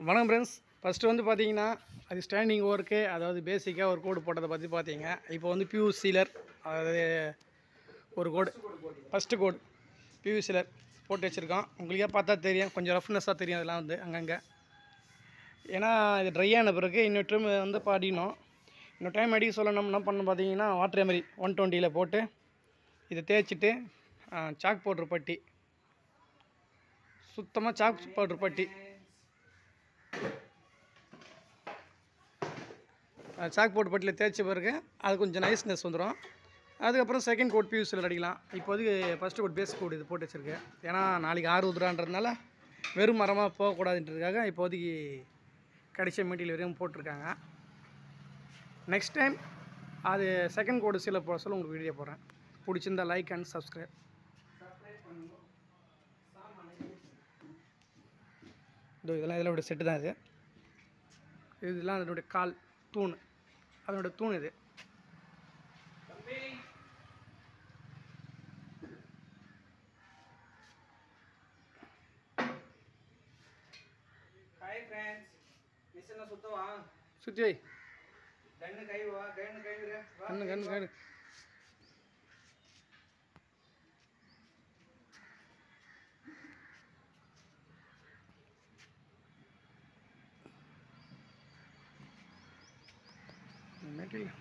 வணக்கம் friends. First வந்து பார்த்தீங்கன்னா அது ஸ்டாண்டிங் ஒர்க்கு, அதாவது பேசிக்காக ஒரு கோடு போட்டதை பற்றி பார்த்தீங்க. இப்போ வந்து பியூ சீலர், அதாவது ஒரு கோடு ஃபஸ்ட்டு கோடு பியூ சீலர் போட்டு வச்சுருக்கோம். உங்களுக்கே பார்த்தா தெரியும், கொஞ்சம் ரஃப்னஸாக தெரியும் அதெல்லாம் வந்து அங்கங்கே. ஏன்னா இது ட்ரை ஆன பிறகு இன்னொரு டைம் வந்து பாடினோம். இன்னொரு டைம் அடிக்க சொல்லணும். என்ன பண்ணணும் பார்த்தீங்கன்னா, வாட்டர் மாதிரி 120 போட்டு இதை தேய்ச்சிட்டு சாக் பவுட்ரு பட்டி, சுத்தமாக சாக் பவுட்ரு பட்டி, சாக் போட்டு பட்டியில் தேய்ச்ச பிறகு அது கொஞ்சம் நைஸ்னஸ் வந்துடும். அதுக்கப்புறம் செகண்ட் கோட் பியூசில் அடிக்கலாம். இப்போதைக்கு ஃபஸ்ட்டு கோட் பேஸ் கோட் இது போட்டு வச்சுருக்கேன். ஏன்னா நாளைக்கு ஆறு ஊதுறான்றதுனால வெறும் மரமாக போகக்கூடாதுன்றதுக்காக இப்போதைக்கு கடைசி மெட்டீரியல் வரையும் போட்டிருக்காங்க. நெக்ஸ்ட் டைம் அது செகண்ட் கோடு சீலை போட சொல்ல உங்களுக்கு வீடியோ போடுறேன். பிடிச்சிருந்தா லைக் அண்ட் சப்ஸ்கிரைப். இதெல்லாம் இதோட செட்டு தான். இதெல்லாம் அதனுடைய கால் தூண், அதனோட தூண் இது. ஹாய் ஃப்ரெண்ட்ஸ், மிஷினை சுத்தவா? சுற்றி வை. கண்ணு கை வா, கண்ணு கை விடு. கண்ணு கண்ணு கண்ணு மெட்டீரியல்